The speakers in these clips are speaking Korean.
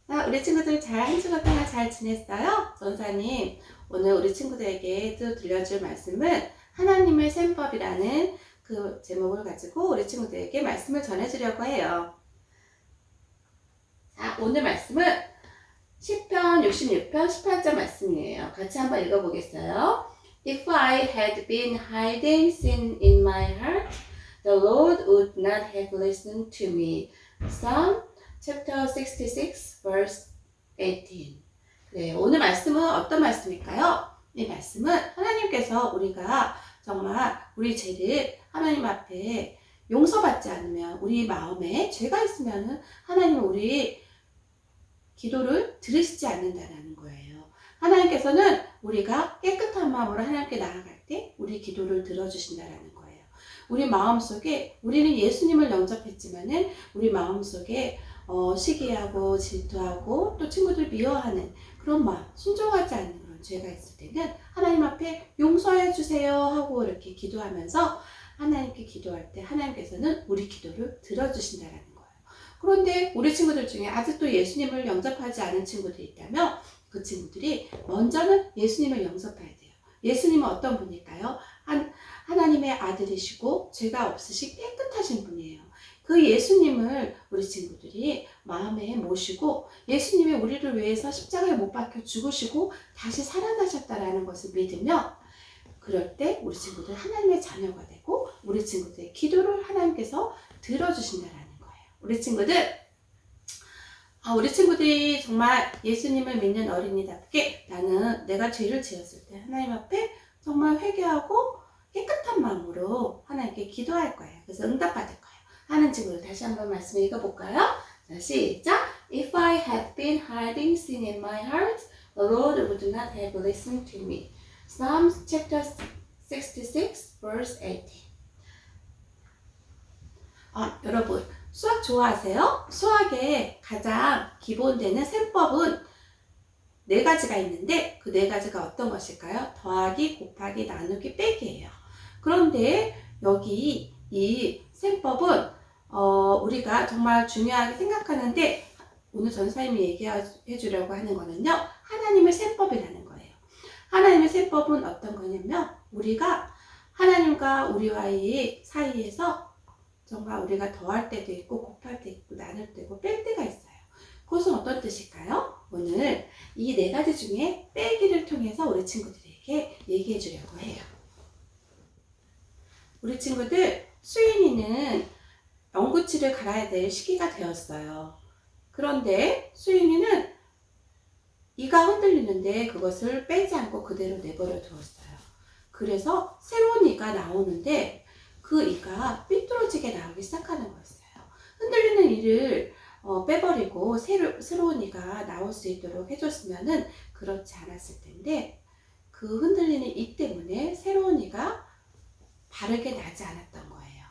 우리 친구들 한 주간 동안 잘 지냈어요? 전사님, 오늘 우리 친구들에게 또 들려줄 말씀은 하나님의 셈법이라는 그 제목을 가지고 우리 친구들에게 말씀을 전해주려고 해요. 자, 오늘 말씀은 시편 66편 18절 말씀이에요. 같이 한번 읽어보겠어요. If I had been hiding sin in my heart, the Lord would not have listened to me. Psalm chapter 66 verse 18. 네, 오늘 말씀은 어떤 말씀일까요? 이 말씀은 하나님께서 우리가 정말 우리 죄를 하나님 앞에 용서받지 않으면 우리 마음에 죄가 있으면 하나님은 우리 기도를 들으시지 않는다는 거예요. 하나님께서는 우리가 깨끗한 마음으로 하나님께 나아갈 때 우리 기도를 들어주신다는 거예요. 우리 마음속에 우리는 예수님을 영접했지만은 우리 마음속에 시기하고 질투하고 또 친구들 미워하는 그런 마음, 순종하지 않는 그런 죄가 있을 때는 하나님 앞에 용서해 주세요 하고 이렇게 기도하면서 하나님께 기도할 때 하나님께서는 우리 기도를 들어주신다는 거예요. 그런데 우리 친구들 중에 아직도 예수님을 영접하지 않은 친구들이 있다면 그 친구들이 먼저는 예수님을 영접해야 돼요. 예수님은 어떤 분일까요? 하나님의 아들이시고 죄가 없으신 깨끗하신 분이에요. 그 예수님을 우리 친구들이 마음에 모시고 예수님이 우리를 위해서 십자가에 못 박혀 죽으시고 다시 살아나셨다라는 것을 믿으며 그럴 때 우리 친구들 하나님의 자녀가 되고 우리 친구들의 기도를 하나님께서 들어주신다라는 거예요. 우리 친구들이 정말 예수님을 믿는 어린이답게 나는 내가 죄를 지었을 때 하나님 앞에 정말 회개하고 깨끗한 마음으로 하나님께 기도할 거예요. 그래서 응답받을 거예요. 하는 친구들 다시 한번 말씀 읽어볼까요? 자, 시작! If I had been hiding sin in my heart, the Lord would not have listened to me. Psalms chapter 66 verse 18. 여러분 수학 좋아하세요? 수학의 가장 기본되는 셈법은 네 가지가 있는데 그 네 가지가 어떤 것일까요? 더하기, 곱하기, 나누기, 빼기예요. 그런데 여기 이 셈법은 우리가 정말 중요하게 생각하는데 오늘 전사님이 얘기해 주려고 하는 거는요. 하나님의 셈법이라는 거예요. 하나님의 셈법은 어떤 거냐면 우리가 하나님과 우리와의 사이에서 정말 우리가 더할 때도 있고 곱할 때 있고 나눌 때고 뺄 때가 있어요. 그것은 어떤 뜻일까요? 오늘 이 네 가지 중에 빼기를 통해서 우리 친구들에게 얘기해 주려고 해요. 우리 친구들 수인이는 연구치를 갈아야 될 시기가 되었어요. 그런데 수인이는 이가 흔들리는데 그것을 빼지 않고 그대로 내버려 두었어요. 그래서 새로운 이가 나오는데 그 이가 삐뚤어지게 나오기 시작하는 거였어요. 흔들리는 이를 빼버리고 새로운 이가 나올 수 있도록 해줬으면은 그렇지 않았을 텐데 그 흔들리는 이 때문에 새로운 이가 바르게 나지 않았던 거예요.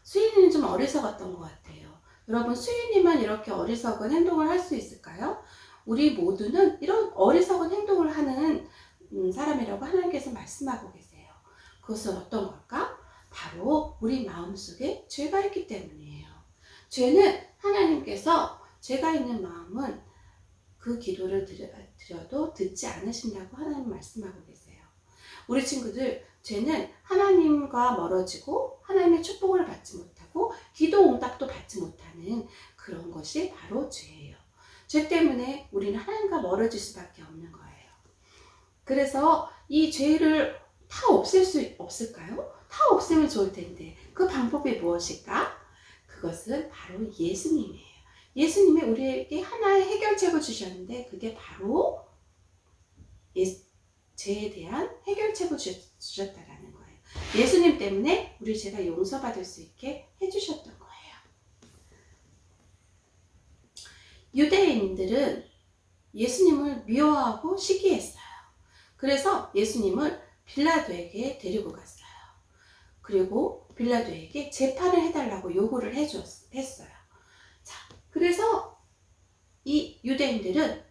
수인이는 좀 어리석었던 것 같아요. 여러분 수인이만 이렇게 어리석은 행동을 할 수 있을까요? 우리 모두는 이런 어리석은 행동을 하는 사람이라고 하나님께서 말씀하고 계세요. 그것은 어떤 걸까? 바로 우리 마음속에 죄가 있기 때문이에요. 죄는 하나님께서 죄가 있는 마음은 그 기도를 드려도 듣지 않으신다고 하나님 말씀하고 계세요. 우리 친구들 죄는 하나님과 멀어지고 하나님의 축복을 받지 못하고 기도 응답도 받지 못하는 그런 것이 바로 죄예요. 죄 때문에 우리는 하나님과 멀어질 수밖에 없는 거예요. 그래서 이 죄를 다 없앨 수 없을까요? 다 없애면 좋을 텐데 그 방법이 무엇일까? 그것은 바로 예수님이에요. 예수님이 우리에게 하나의 해결책을 주셨는데 그게 바로 죄에 대한 해결책을 주셨다라는 거예요. 예수님 때문에 우리 죄가 용서받을 수 있게 해주셨던 거예요. 유대인들은 예수님을 미워하고 시기했어요. 그래서 예수님을 빌라도에게 데리고 갔어요. 그리고 빌라도에게 재판을 해달라고 요구를 했어요. 자, 그래서 이 유대인들은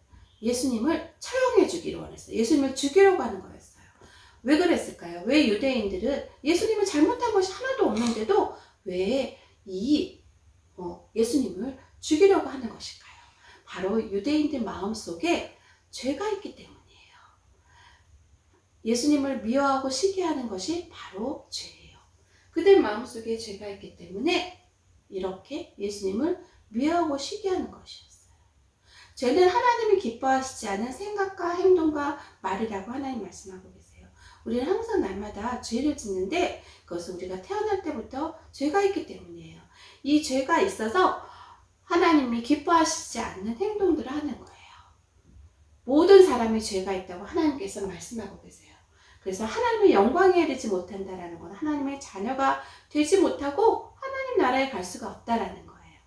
예수님을 처형해 주기를 원했어요. 예수님을 죽이려고 하는 거였어요. 왜 그랬을까요? 왜 유대인들은 예수님은 잘못한 것이 하나도 없는데도 왜 예수님을 죽이려고 하는 것일까요? 바로 유대인들 마음속에 죄가 있기 때문이에요. 예수님을 미워하고 시기하는 것이 바로 죄예요. 그들 마음속에 죄가 있기 때문에 이렇게 예수님을 미워하고 시기하는 것이었어요. 죄는 하나님이 기뻐하시지 않은 생각과 행동과 말이라고 하나님 말씀하고 계세요. 우리는 항상 날마다 죄를 짓는데 그것은 우리가 태어날 때부터 죄가 있기 때문이에요. 이 죄가 있어서 하나님이 기뻐하시지 않는 행동들을 하는 거예요. 모든 사람이 죄가 있다고 하나님께서 말씀하고 계세요. 그래서 하나님의 영광에 이르지 못한다라는 건 하나님의 자녀가 되지 못하고 하나님 나라에 갈 수가 없다라는 거예요.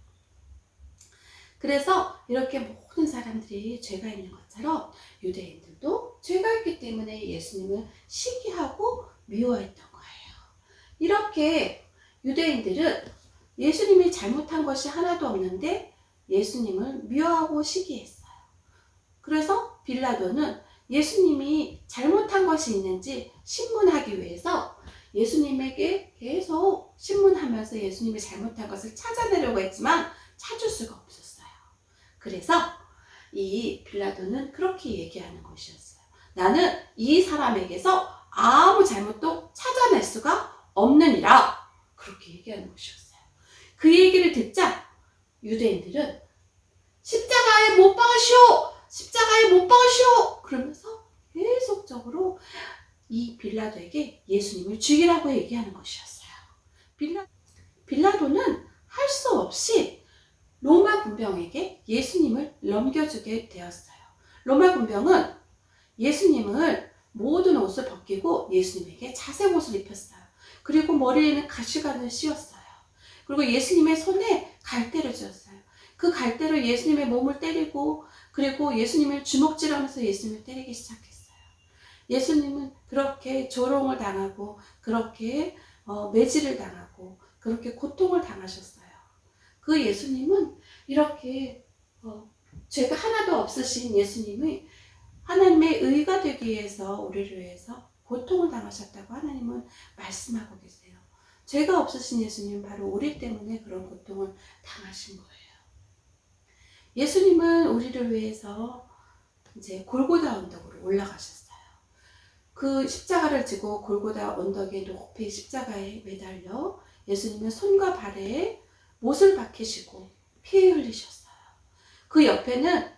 그래서 이렇게 모든 사람들이 죄가 있는 것처럼 유대인들도 죄가 있기 때문에 예수님을 시기하고 미워했던 거예요. 이렇게 유대인들은 예수님이 잘못한 것이 하나도 없는데 예수님을 미워하고 시기했어요. 그래서 빌라도는 예수님이 잘못한 것이 있는지 신문하기 위해서 예수님에게 계속 신문하면서 예수님이 잘못한 것을 찾아내려고 했지만 찾을 수가 없었어요. 그래서 이 빌라도는 그렇게 얘기하는 것이었어요. 나는 이 사람에게서 아무 잘못도 찾아낼 수가 없느니라. 그렇게 얘기하는 것이었어요. 그 얘기를 듣자 유대인들은 십자가에 못 박으시오! 십자가에 못 박으시오! 그러면서 계속적으로 이 빌라도에게 예수님을 죽이라고 얘기하는 것이었어요. 빌라도는 할 수 없이 로마 군병에게 예수님을 넘겨주게 되었어요. 로마 군병은 예수님을 모든 옷을 벗기고 예수님에게 자색 옷을 입혔어요. 그리고 머리에는 가시관을 씌웠어요. 그리고 예수님의 손에 갈대를 쥐었어요. 그 갈대로 예수님의 몸을 때리고 그리고 예수님을 주먹질하면서 예수님을 때리기 시작했어요. 예수님은 그렇게 조롱을 당하고 그렇게 매질을 당하고 그렇게 고통을 당하셨어요. 그 예수님은 이렇게 죄가 하나도 없으신 예수님이 하나님의 의가 되기 위해서 우리를 위해서 고통을 당하셨다고 하나님은 말씀하고 계세요. 죄가 없으신 예수님은 바로 우리 때문에 그런 고통을 당하신 거예요. 예수님은 우리를 위해서 이제 골고다 언덕으로 올라가셨어요. 그 십자가를 지고 골고다 언덕의 높이 십자가에 매달려 예수님은 손과 발에 못을 박히시고 피 흘리셨어요. 그 옆에는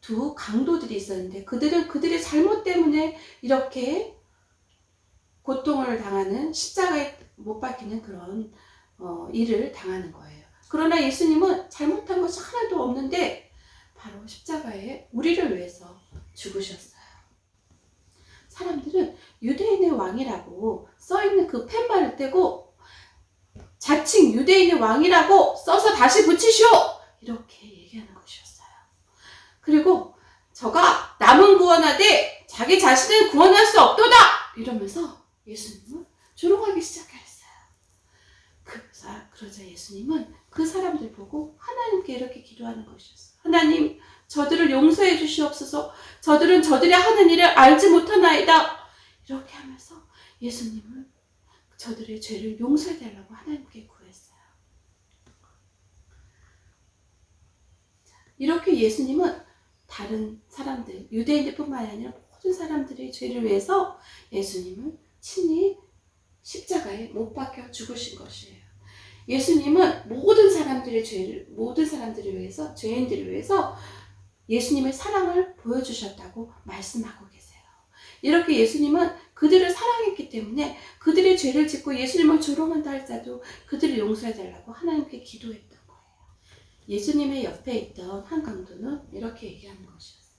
두 강도들이 있었는데 그들은 그들의 잘못 때문에 이렇게 고통을 당하는 십자가에 못 박히는 그런 일을 당하는 거예요. 그러나 예수님은 잘못한 것이 하나도 없는데 바로 십자가에 우리를 위해서 죽으셨어요. 사람들은 유대인의 왕이라고 써있는 그 팻말을 떼고 자칭 유대인의 왕이라고 써서 다시 붙이시오! 이렇게 얘기하는 것이었어요. 그리고 저가 남은 구원하되 자기 자신을 구원할 수 없도다! 이러면서 예수님은 조롱하기 시작했어요. 그러자 예수님은 그 사람들 보고 하나님께 이렇게 기도하는 것이었어요. 하나님, 저들을 용서해 주시옵소서. 저들은 저들이 하는 일을 알지 못하나이다. 이렇게 하면서 예수님은 저들의 죄를 용서해 달라고 하나님께 구했어요. 이렇게 예수님은 다른 사람들, 유대인들뿐만 아니라 모든 사람들의 죄를 위해서 예수님은 친히 십자가에 못 박혀 죽으신 것이에요. 예수님은 모든 사람들을 위해서, 죄인들을 위해서 예수님의 사랑을 보여주셨다고 말씀하고 계세요. 이렇게 예수님은 그들을 사랑했기 때문에 그들의 죄를 짓고 예수님을 조롱한다 할지라도 그들을 용서해 달라고 하나님께 기도했던 거예요. 예수님의 옆에 있던 한 강도는 이렇게 얘기하는 것이었어요.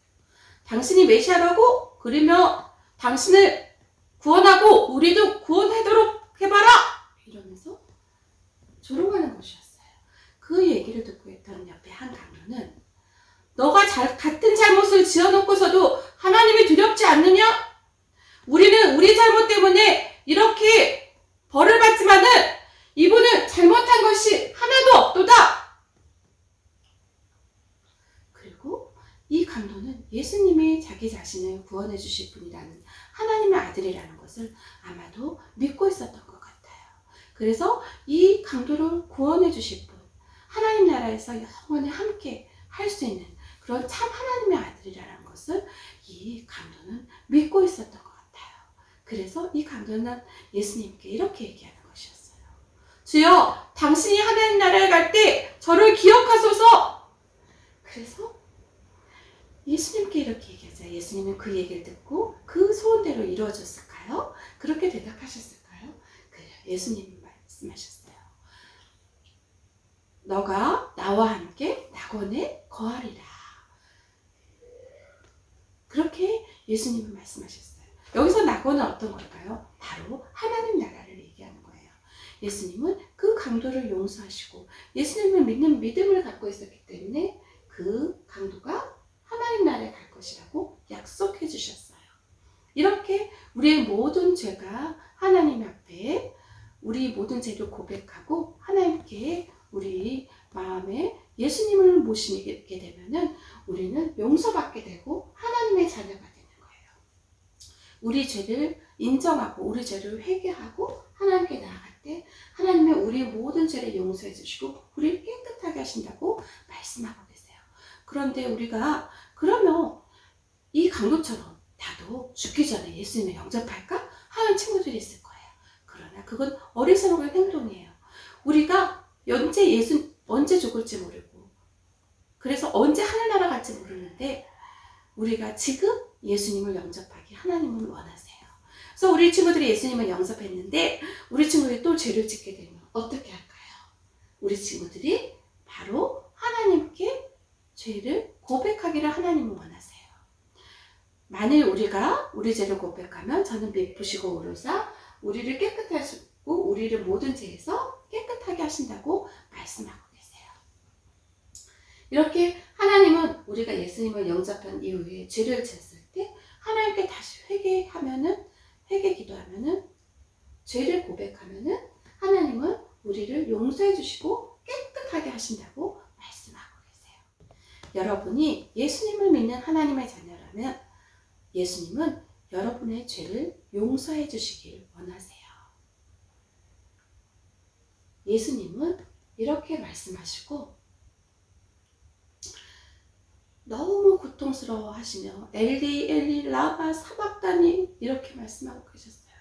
당신이 메시아라고? 그러면 당신을 구원하고 우리도 구원하도록 해봐라! 이러면서 조롱하는 것이었어요. 그 얘기를 듣고 있던 옆에 한 강도는 너가 같은 잘못을 지어놓고서도 하나님이 두렵지 않느냐? 우리는 우리 잘못 때문에 이렇게 벌을 받지만은 이분은 잘못한 것이 하나도 없도다. 그리고 이 강도는 예수님이 자기 자신을 구원해 주실 분이라는 하나님의 아들이라는 것을 아마도 믿고 있었던 것 같아요. 그래서 이 강도를 구원해 주실 분, 하나님 나라에서 영원히 함께 할 수 있는 그런 참 하나님의 아들이라는 것을 이 강도는 믿고 있었던 것 같아요. 그래서 이 강도는 예수님께 이렇게 얘기하는 것이었어요. 주여, 당신이 하나님 나라에 갈 때 저를 기억하소서. 그래서 예수님께 이렇게 얘기하자. 예수님은 그 얘기를 듣고 그 소원대로 이루어졌을까요? 그렇게 대답하셨을까요? 그래요. 예수님이 말씀하셨어요. 너가 나와 함께 낙원에 거하리라. 그렇게 예수님은 말씀하셨어요. 여기서 낙원은 어떤 걸까요? 바로 하나님 나라를 얘기하는 거예요. 예수님은 그 강도를 용서하시고 예수님을 믿는 믿음을 갖고 있었기 때문에 그 강도가 하나님 나라에 갈 것이라고 약속해 주셨어요. 이렇게 우리의 모든 죄가 하나님 앞에 우리 모든 죄를 고백하고 하나님께 우리 마음에 예수님을 모시게 되면은 우리는 용서받게 되고 하나님의 자녀가 되는 거예요. 우리 죄를 인정하고 우리 죄를 회개하고 하나님께 나아갈 때 하나님의 우리 모든 죄를 용서해 주시고 우리를 깨끗하게 하신다고 말씀하고 계세요. 그런데 우리가 그러면 이 강도처럼 나도 죽기 전에 예수님을 영접할까? 하는 친구들이 있을 거예요. 그러나 그건 어리석은 행동이에요. 우리가 언제 죽을지 모르고 그래서 언제 하늘나라 갈지 모르는데 우리가 지금 예수님을 영접하기 하나님은 원하세요. 그래서 우리 친구들이 예수님을 영접했는데 우리 친구들이 또 죄를 짓게 되면 어떻게 할까요? 우리 친구들이 바로 하나님께 죄를 고백하기를 하나님은 원하세요. 만일 우리가 우리 죄를 고백하면 저는 베푸시고 오르사 우리를 깨끗게 하시고 우리를 모든 죄에서 깨끗하게 하신다고 말씀하고 계세요. 이렇게 하나님은 우리가 예수님을 영접한 이후에 죄를 지었을 때 하나님께 다시 회개 기도하면은 죄를 고백하면은 하나님은 우리를 용서해 주시고 깨끗하게 하신다고 말씀하고 계세요. 여러분이 예수님을 믿는 하나님의 자녀라면 예수님은 여러분의 죄를 용서해 주시길 원하세요. 예수님은 이렇게 말씀하시고 너무 고통스러워 하시며 엘리 엘리 라마 사박다니 이렇게 말씀하고 계셨어요.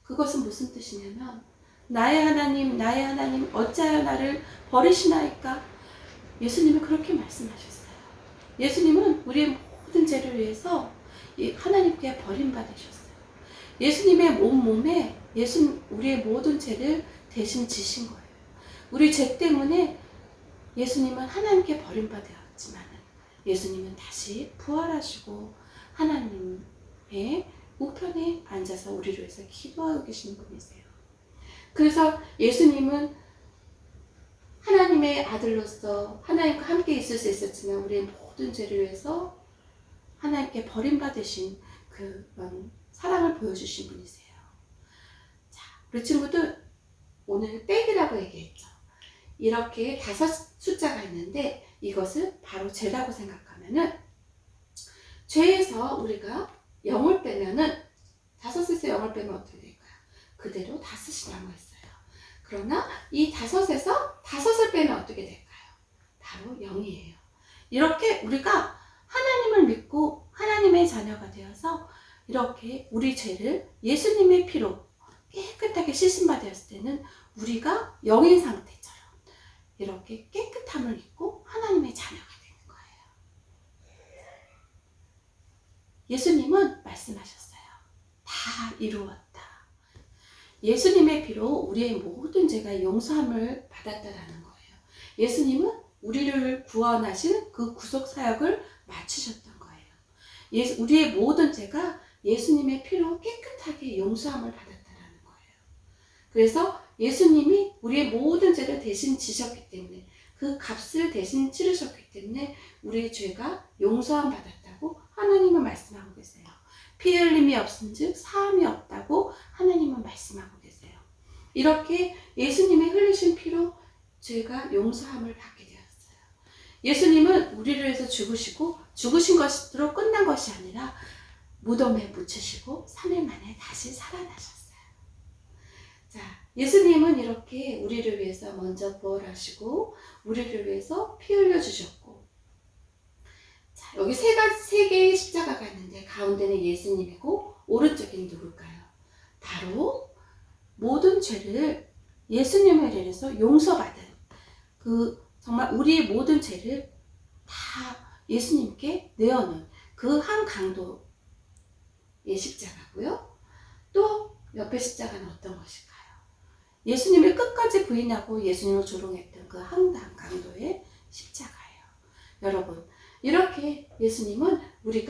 그것은 무슨 뜻이냐면 나의 하나님 어찌하여 나를 버리시나이까. 예수님은 그렇게 말씀하셨어요. 예수님은 우리의 모든 죄를 위해서 하나님께 버림받으셨어요. 예수님의 몸에 우리의 모든 죄를 대신 지신 거예요. 우리 죄 때문에 예수님은 하나님께 버림받았지만 예수님은 다시 부활하시고 하나님의 우편에 앉아서 우리를 위해서 기도하고 계시는 분이세요. 그래서 예수님은 하나님의 아들로서 하나님과 함께 있을 수 있었지만 우리의 모든 죄를 위해서 하나님께 버림받으신 그런 사랑을 보여주신 분이세요. 자, 우리 친구들 오늘 백이라고 얘기했죠. 이렇게 5 숫자가 있는데 이것을 바로 죄라고 생각하면은 죄에서 우리가 0을 빼면은 5에서 0을 빼면 어떻게 될까요? 그대로 5이 남아있어요. 그러나 이 5에서 5을 빼면 어떻게 될까요? 바로 0이에요. 이렇게 우리가 하나님을 믿고 하나님의 자녀가 되어서 이렇게 우리 죄를 예수님의 피로 깨끗하게 씻음받았을 때는 우리가 영인 상태처럼 이렇게 깨끗함을 입고 하나님의 자녀가 되는 거예요. 예수님은 말씀하셨어요. 다 이루었다. 예수님의 피로 우리의 모든 죄가 용서함을 받았다라는 거예요. 예수님은 우리를 구원하신 그 구속 사역을 마치셨던 거예요. 우리의 모든 죄가 예수님의 피로 깨끗하게 용서함을 받았다라는 거예요. 그래서 예수님이 우리의 모든 죄를 대신 지셨기 때문에 그 값을 대신 치르셨기 때문에 우리의 죄가 용서함 받았다고 하나님은 말씀하고 계세요. 피 흘림이 없은즉 사함이 없다고 하나님은 말씀하고 계세요. 이렇게 예수님이 흘리신 피로 죄가 용서함을 받게 되었어요. 예수님은 우리를 위해서 죽으신 것으로 끝난 것이 아니라 무덤에 묻히시고 3일 만에 다시 살아나셨어요. 자, 예수님은 이렇게 우리를 위해서 먼저 부활하시고 우리를 위해서 피 흘려주셨고 여기 세 개의 십자가가 있는데 가운데는 예수님이고 오른쪽에는 누굴까요? 바로 모든 죄를 예수님을 인해서 용서받은 정말 우리의 모든 죄를 다 예수님께 내어놓은 그 한 강도의 십자가고요. 또 옆에 십자가는 어떤 것일까요? 예수님을 끝까지 부인하고 예수님을 조롱했던 그 한 강도의 십자가예요. 여러분, 이렇게 예수님은 우리를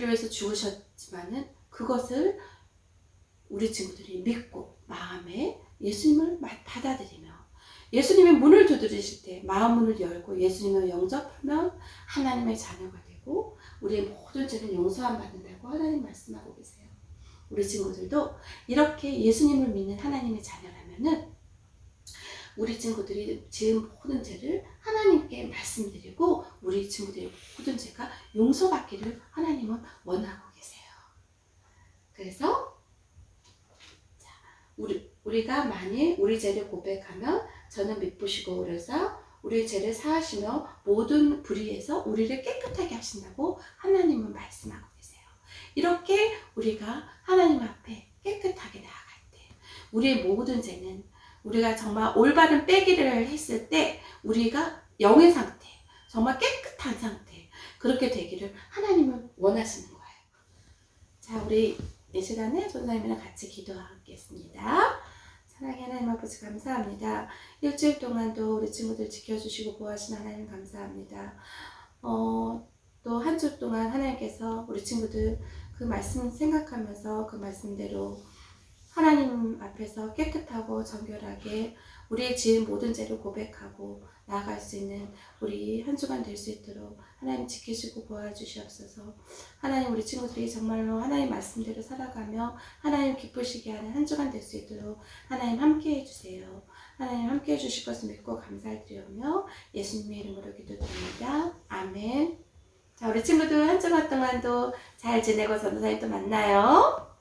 위해서 죽으셨지만은 그것을 우리 친구들이 믿고 마음에 예수님을 받아들이며 예수님의 문을 두드리실 때 마음 문을 열고 예수님을 영접하면 하나님의 자녀가 되고 우리의 모든 죄는 용서함 받는다고 하나님 말씀하고 계세요. 우리 친구들도 이렇게 예수님을 믿는 하나님의 자녀라면은 우리 친구들이 지은 모든 죄를 하나님께 말씀드리고 우리 친구들의 모든 죄가 용서받기를 하나님은 원하고 계세요. 그래서 우리가 만일 우리 죄를 고백하면 저는 미쁘시고 그래서 우리 죄를 사하시며 모든 불의에서 우리를 깨끗하게 하신다고 하나님은 말씀하고 계세요. 이렇게 우리가 하나님 앞에 깨끗하게 나아갈 때 우리의 모든 죄는 우리가 정말 올바른 빼기를 했을 때 우리가 영의 상태, 정말 깨끗한 상태 그렇게 되기를 하나님은 원하시는 거예요. 자, 우리 이 시간에 전사님이랑 같이 기도하겠습니다. 사랑의 하나님 아버지 감사합니다. 일주일 동안도 우리 친구들 지켜주시고 보호하신 하나님 감사합니다. 또 한 주 동안 하나님께서 우리 친구들 그 말씀 생각하면서 그 말씀대로 하나님 앞에서 깨끗하고 정결하게 우리의 지은 모든 죄를 고백하고 나아갈 수 있는 우리 한 주간 될 수 있도록 하나님 지키시고 보호해주시옵소서. 하나님 우리 친구들이 정말로 하나님 말씀대로 살아가며 하나님 기쁘시게 하는 한 주간 될 수 있도록 하나님 함께 해주세요. 하나님 함께 해주실 것을 믿고 감사드리며 예수님의 이름으로 기도드립니다. 아멘. 자, 우리 친구들 한 주간 동안도 잘 지내고 전도사님 또 만나요.